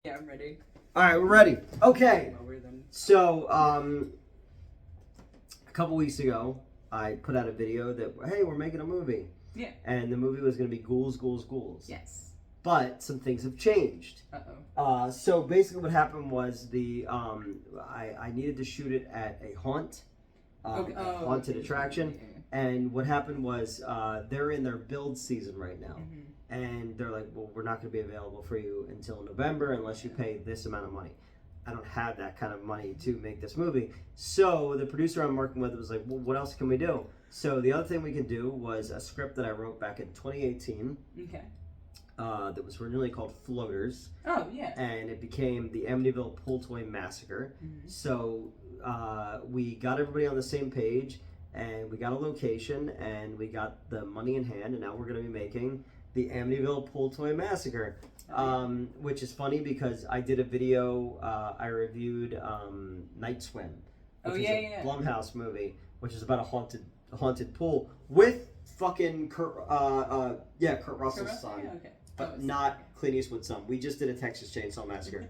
Yeah, I'm ready. All right, we're ready. Okay. Lower than... So, a couple weeks ago, I put out a video that, hey, we're making a movie. Yeah. And the movie was going to be Ghouls, Ghouls, Ghouls. Yes. But some things have changed. Uh-oh. So basically what happened was I needed to shoot it at a haunted attraction. Yeah. And what happened was they're in their build season right now. Mm-hmm. And they're like, well, we're not going to be available for you until November unless you pay this amount of money. I don't have that kind of money to make this movie. So the producer I'm working with was like, well, what else can we do? So the other thing we could do was a script that I wrote back in 2018. Okay. That was originally called Floaters. Oh, yeah. And it became the Amityville Pool Toy Massacre. Mm-hmm. So we got everybody on the same page, and we got a location, and we got the money in hand, and now we're going to be making the Amityville Pool Toy Massacre. Which is funny because I did a video, I reviewed Night Swim, which is a Blumhouse movie, which is about a haunted pool with fucking Kurt Russell's son, Yeah, okay. but not Clint Eastwood's son. We just did a Texas Chainsaw Massacre,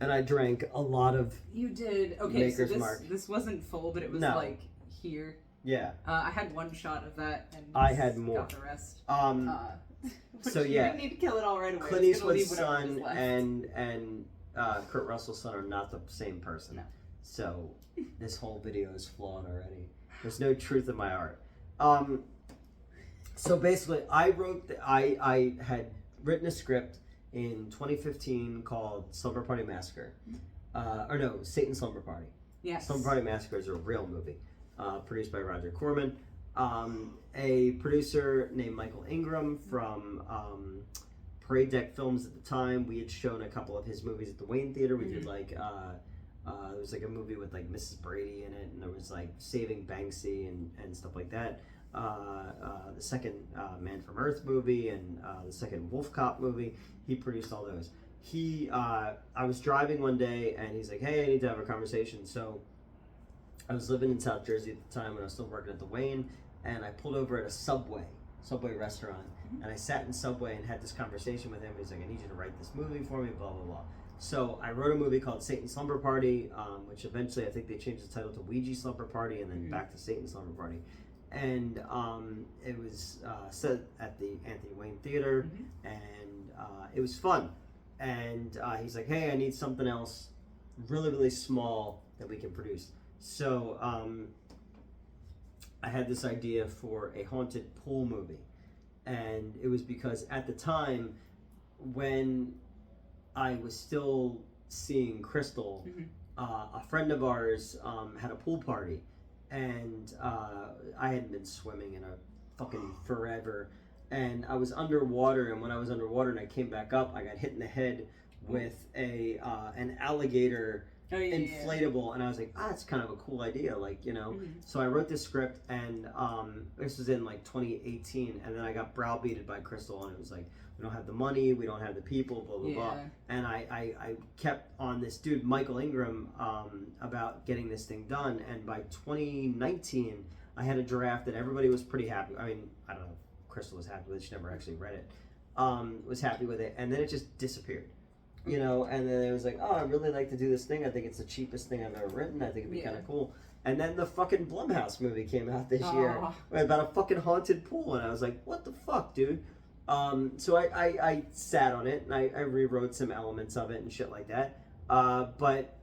and I drank a lot of. You did. Okay, Maker's so Mark. this wasn't full, but it was like here. Yeah. I had one shot of that, and I had more. Got the rest. So you didn't need to kill it all right away. Clint Eastwood's son and Kurt Russell's son are not the same person. No. So this whole video is flawed already. There's no truth in my art. So basically, I had written a script in 2015 called Slumber Party Massacre, Satan's Slumber Party. Yes. Slumber Party Massacre is a real movie, produced by Roger Corman. A producer named Michael Ingram from Parade Deck Films at the time. We had shown a couple of his movies at the Wayne Theater. We did like there was like a movie with like Mrs. Brady in it, and there was like Saving Banksy and stuff like that. The second Man from Earth movie and the second Wolf Cop movie. He produced all those. I was driving one day and he's like, hey, I need to have a conversation. So I was living in South Jersey at the time when I was still working at the Wayne, and I pulled over at a Subway restaurant, and I sat in Subway and had this conversation with him. He's like, I need you to write this movie for me, blah, blah, blah. So I wrote a movie called Satan's Slumber Party, which eventually I think they changed the title to Ouija Slumber Party and then back to Satan's Slumber Party. And it was set at the Anthony Wayne Theater, and it was fun. And he's like, hey, I need something else really, really small that we can produce. So I had this idea for a haunted pool movie, and it was because at the time when I was still seeing Crystal, a friend of ours had a pool party, and I hadn't been swimming in a fucking forever, and I was underwater, and when I was underwater and I came back up, I got hit in the head with an alligator inflatable, and I was like, that's kind of a cool idea, like, you know. So I wrote this script, and this was in like 2018, and then I got browbeated by Crystal, and it was like, we don't have the money, we don't have the people, blah blah blah. And I kept on this dude Michael Ingram about getting this thing done, and by 2019 I had a draft that everybody was pretty happy. I mean, I don't know if Crystal was happy with it, she never actually read it. Was happy with it, and then it just disappeared. You know, and then it was like, oh, I'd really like to do this thing. I think it's the cheapest thing I've ever written. I think it'd be kind of cool. And then the fucking Blumhouse movie came out this year about a fucking haunted pool. And I was like, what the fuck, dude? So I sat on it, and I rewrote some elements of it and shit like that. But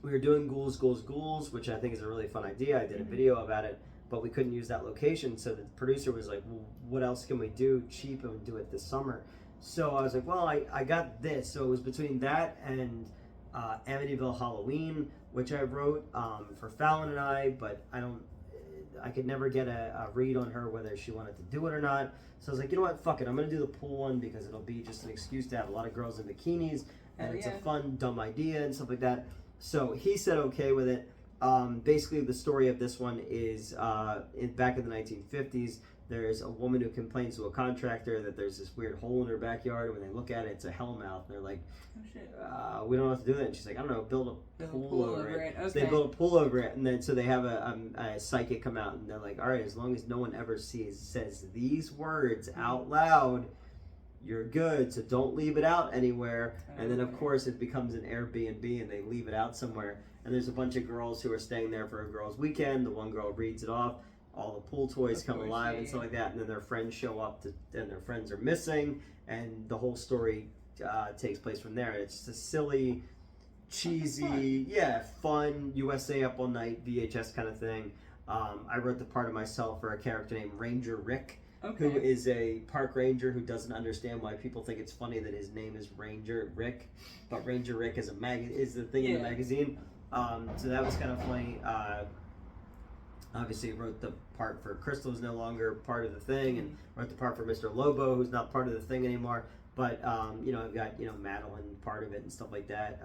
we were doing Ghouls, Ghouls, Ghouls, which I think is a really fun idea. I did a video about it, but we couldn't use that location. So the producer was like, well, what else can we do cheap and do it this summer? So I was like, well, I got this. So it was between that and Amityville Halloween, which I wrote for Fallon and I, but I could never get a read on her whether she wanted to do it or not. So I was like, you know what, fuck it. I'm going to do the pool one because it'll be just an excuse to have a lot of girls in bikinis, and it's a fun, dumb idea and stuff like that. So he said okay with it. Basically, the story of this one is back in the 1950s, there's a woman who complains to a contractor that there's this weird hole in her backyard. When they look at it, it's a hellmouth. And they're like, oh, shit. We don't know what to do with it. And she's like, I don't know, build a pool over it. Okay. So they build a pool over it, and then so they have a psychic come out, and they're like, all right, as long as no one ever says these words out loud, you're good, so don't leave it out anywhere. And then of course it becomes an Airbnb and they leave it out somewhere. And there's a bunch of girls who are staying there for a girls' weekend. The one girl reads it off. All the pool toys come alive and stuff like that. And then their friends show up, and their friends are missing. And the whole story takes place from there. It's just a silly, cheesy, fun USA Up All Night VHS kind of thing. I wrote the part of myself for a character named Ranger Rick, who is a park ranger who doesn't understand why people think it's funny that his name is Ranger Rick, but Ranger Rick is is the thing in the magazine. So that was kind of funny. Obviously wrote the part for Crystal, who's no longer part of the thing, and wrote the part for Mr. Lobo, who's not part of the thing anymore. But I've got Madeline part of it and stuff like that.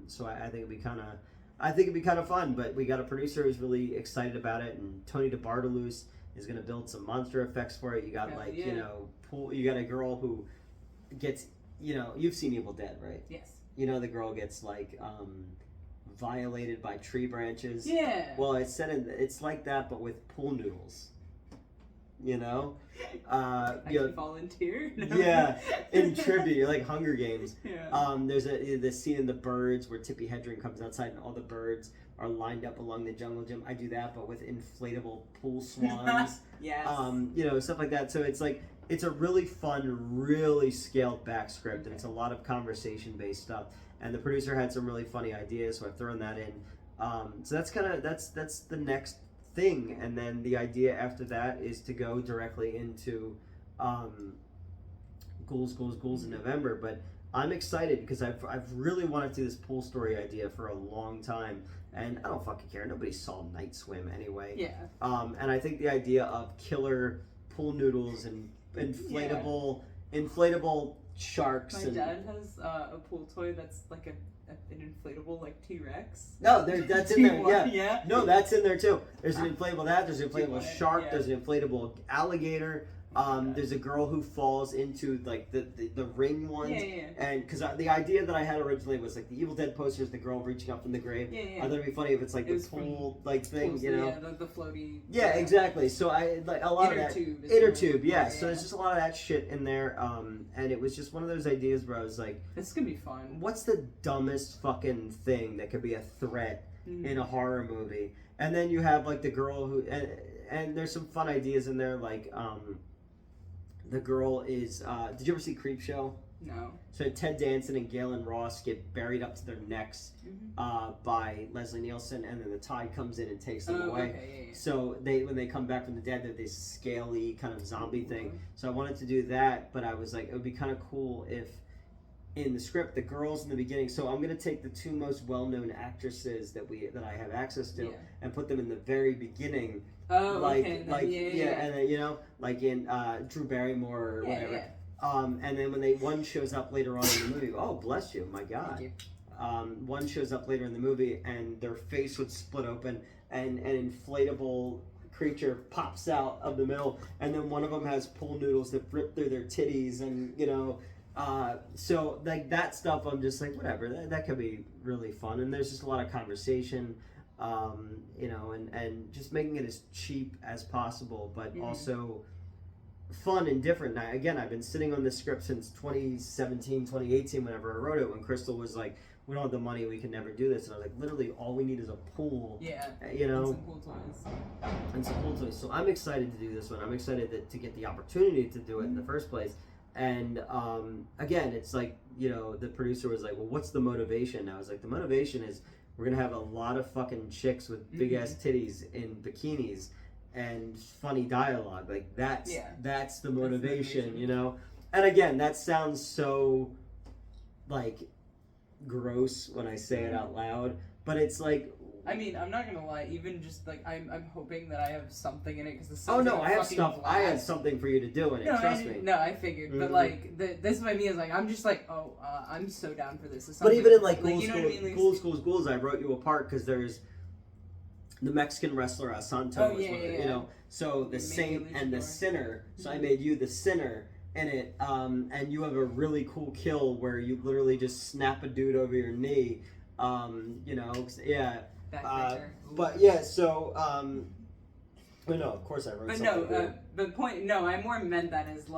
So I think it'd be kind of fun. But we got a producer who's really excited about it, and Tony DeBartolus is going to build some monster effects for it. You got you got a girl who gets you've seen Evil Dead, right? Yes. The girl gets violated by tree branches. Yeah. Well, it's like that, but with pool noodles. I can volunteer. No. Yeah, in trivia, like Hunger Games. Yeah. There's this scene in The Birds where Tippi Hedren comes outside and all the birds are lined up along the jungle gym. I do that, but with inflatable pool swans. Yes. Stuff like that. So it's a really fun, really scaled back script, and it's a lot of conversation based stuff. And the producer had some really funny ideas, so I've thrown that in. So that's the next thing, and then the idea after that is to go directly into Ghouls in November. But I'm excited because I've really wanted to do this pool story idea for a long time, and I don't fucking care. Nobody saw Night Swim anyway. Yeah. And I think the idea of killer pool noodles and inflatable sharks. My dad has a pool toy that's like an inflatable T-Rex. No, that's in there. Yeah. No, that's in there too. There's an inflatable there's an inflatable shark. Yeah. There's an inflatable alligator. There's a girl who falls into the ring ones. Yeah. And because the idea that I had originally was the Evil Dead poster is the girl reaching up from the grave. Yeah. I thought it'd be funny if it's the pool thing, Yeah, the floaty. Yeah, exactly. So I a lot inner of that tube. Inner tube. Yeah. So there's just a lot of that shit in there. And it was just one of those ideas where I was like, this is gonna be fun. What's the dumbest fucking thing that could be a threat in a horror movie? And then you have the girl who and there's some fun ideas in there the girl is did you ever see Creepshow? No. So Ted Danson and Galen Ross get buried up to their necks by Leslie Nielsen, and then the tide comes in and takes them away. Okay, yeah. So when they come back from the dead, they're this scaly kind of zombie thing. So I wanted to do that, but I was like, it would be kind of cool if in the script the girls in the beginning. So I'm gonna take the two most well-known actresses that I have access to and put them in the very beginning. And then in Drew Barrymore or whatever. Yeah. And then when one shows up later on in the movie, oh bless you, my God. Thank you. One shows up later in the movie and their face would split open and an inflatable creature pops out of the middle, and then one of them has pool noodles that rip through their titties, and so that stuff I'm just whatever, that could be really fun, and there's just a lot of conversation. And just making it as cheap as possible, but also fun and different. Now, again, I've been sitting on this script since 2017, 2018, whenever I wrote it, when Crystal was like, we don't have the money, we can never do this. And I was like, literally, all we need is a pool. Yeah. And some pool toys. And some pool toys. So I'm excited to do this one. I'm excited to get the opportunity to do it in the first place. And again, it's the producer was like, well, what's the motivation? And I was like, the motivation is we're going to have a lot of fucking chicks with big-ass titties in bikinis and funny dialogue. That's the motivation, And again, that sounds so, gross when I say it out loud. But it's I mean, I'm not gonna lie. Even just I'm hoping that I have something in it because the oh no, I have stuff. Blast. I have something for you to do in it. Trust me. No, I figured, but this is what I mean. Is I'm just I'm so down for this. But even in Ghouls, I wrote you a part because there's the Mexican wrestler Santo. So the saint and the sinner. So I made you the sinner in it, and you have a really cool kill where you literally just snap a dude over your knee. But yeah, so but no, of course I wrote. But something no, I more meant that as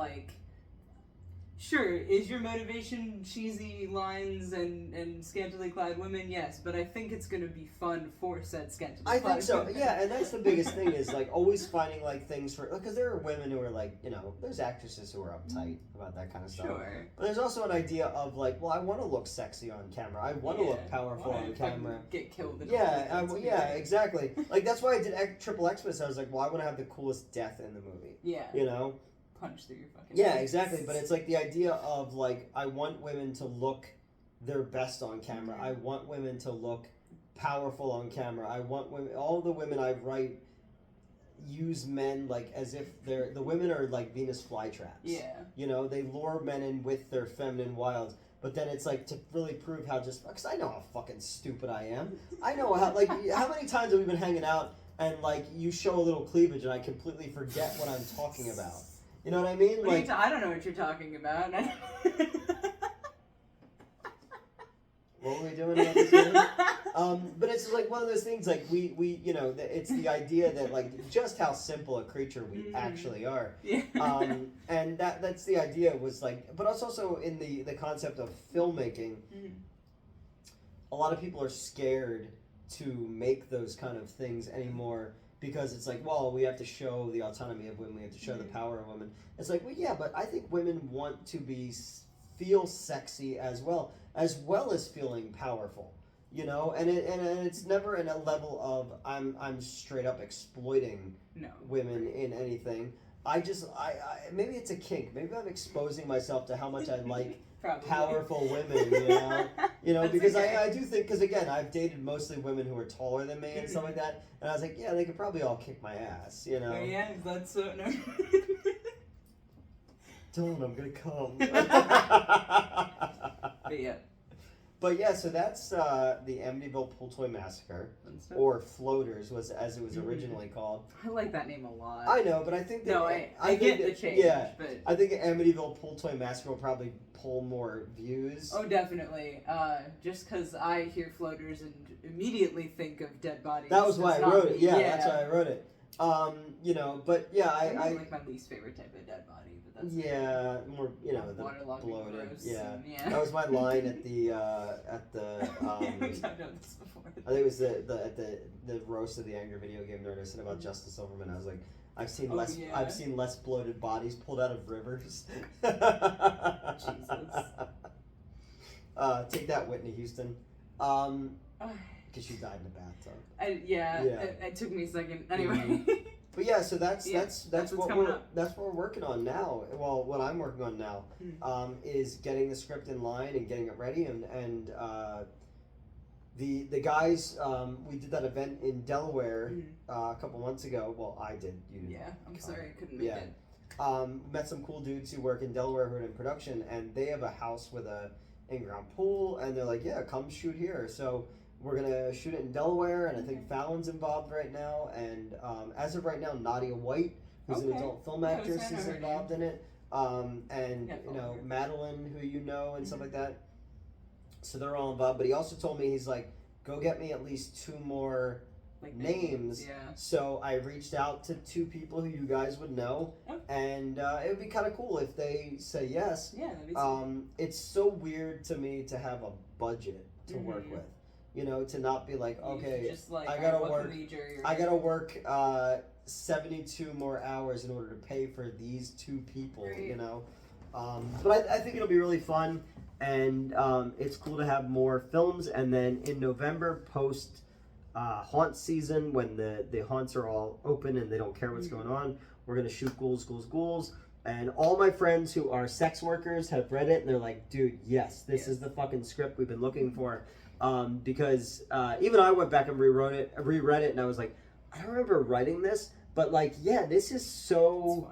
Sure, is your motivation cheesy lines and scantily clad women? Yes, but I think it's gonna be fun for said scantily clad I think so. women. Yeah, and that's the biggest thing is like always finding like things for because there are women who are like there's actresses who are uptight about that kind of stuff. Sure. But there's also an idea of like, well, I want to look sexy on camera. I want to look powerful on camera. Get killed. Yeah, exactly. Like that's why I did Triple Xmas. I was like, well, I want to have the coolest death in the movie. Yeah. You know. Punch through your fucking Yeah, face. exactly. But it's like the idea of like I want women to look their best on camera. I want women to look powerful on camera. I want women. All the women I write use men like as if the women are like Venus flytraps. Yeah. You know, they lure men in with their feminine wilds. But then it's like to really prove how because I know how fucking stupid I am. I know how how many times have we been hanging out and like you show a little cleavage and I completely forget what I'm talking about. You know what I mean? Like I don't know what you're talking about. What were we doing about this game? But it's like one of those things. Like we it's the idea that like just how simple a creature we actually are. Yeah. And that's the idea was like, but it's also in the concept of filmmaking. A lot of people are scared to make those kind of things anymore. Because it's like, well, we have to show the autonomy of women. We have to show the power of women. It's like, well, yeah, but I think women want to feel sexy as well as feeling powerful, you know. And it's never in a level of I'm straight up exploiting women in anything. I maybe it's a kink. Maybe I'm exposing myself to how much I like powerful women, you know, because okay. I do think, because again, I've dated mostly women who are taller than me and stuff like that, and I was like, yeah, they could probably all kick my ass, you know. Oh, yeah, that's so no. Don't, I'm gonna come. But yeah. But yeah, so that's the Amityville Pool Toy Massacre, or Floaters, as it was originally called. I like that name a lot. I know, but I think that I get the change. Yeah, but I think Amityville Pool Toy Massacre will probably pull more views. Oh, definitely. Just because I hear Floaters and immediately think of dead bodies. That was why I wrote it. Yeah, that's why I wrote it. You know, but yeah, I like my least favorite type of dead body. Yeah, more the waterlogged, bloated. Yeah. That was my line at the We've talked about this before. I think it was the roast of the Angry Video Game Nerd. I said about Justice Silverman. I was like, I've seen less bloated bodies pulled out of rivers. Jesus. Take that, Whitney Houston. Because she died in a bathtub. It took me a second. Anyway. But yeah, so that's what we're working on now. Well, what I'm working on now is getting the script in line and getting it ready, and the guys we did that event in Delaware a couple months ago. Well, I did. You didn't. Yeah, I'm sorry I couldn't make it. Met some cool dudes who work in Delaware who are in production, and they have a house with a in-ground pool, and they're like, yeah, come shoot here. So we're going to shoot it in Delaware, and I think Fallon's involved right now. And as of right now, Nadia White, who's an adult film actress, is involved in it. And, Madeline, who you know, and stuff like that. So they're all involved. But he also told me, he's like, go get me at least 2 more names. Yeah. So I reached out to 2 people who you guys would know. And it would be kind of cool if they say yes. Yeah, that'd be sweet. It's so weird to me to have a budget to work with. You know, to not be like, okay, just like, I gotta work 72 more hours in order to pay for these 2 people, you know. But I think it'll be really fun, and it's cool to have more films. And then in November, post haunt season, when the haunts are all open and they don't care what's going on, we're gonna shoot Ghouls. And all my friends who are sex workers have read it, and they're like, dude, yes, this is the fucking script we've been looking for. Because even I went back and reread it, and I was like, I don't remember writing this, but like, yeah, this is so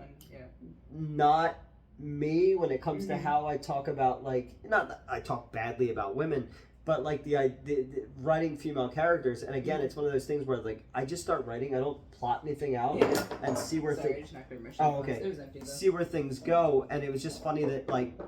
not me when it comes to how I talk about, like, not that I talk badly about women, but like the writing female characters. And again, it's one of those things where like I just start writing, I don't plot anything out and see where things. Oh, okay. It was empty, see where things go, and it was just funny that like.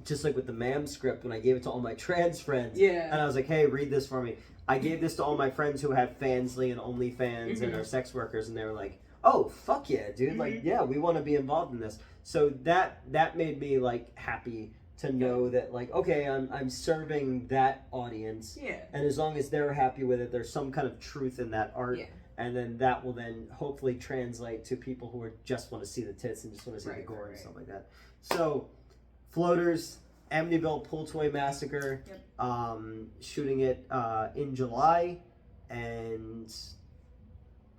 Just like with the MAM script, when I gave it to all my trans friends, and I was like, hey, read this for me. I gave this to all my friends who have Fansly and OnlyFans and are sex workers, and they were like, oh fuck yeah, dude, like Mhm. yeah, we want to be involved in this. So that made me like happy to know that like okay, I'm serving that audience, Yeah. and as long as they're happy with it, there's some kind of truth in that art. Yeah. And then that will then hopefully translate to people who are just want to see the tits and just want to see the gore and stuff like that. So, Floaters, Amityville Pool Toy Massacre, shooting it in July, and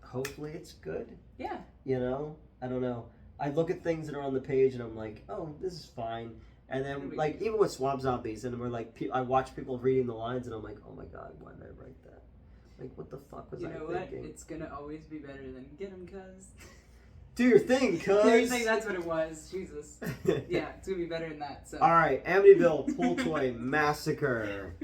hopefully it's good. Yeah. You know, I don't know. I look at things that are on the page and I'm like, oh, this is fine. And then, like, even with Swamp Zombies, and we're like, I watch people reading the lines, and I'm like, oh my god, why did I write that? Like, what the fuck was I thinking? You know what? It's gonna always be better than Get 'em, cuz. Do your thing, cuz. You're saying that's what it was. Jesus. Yeah, it's gonna be better than that. So. All right, Amityville Pool Toy Massacre.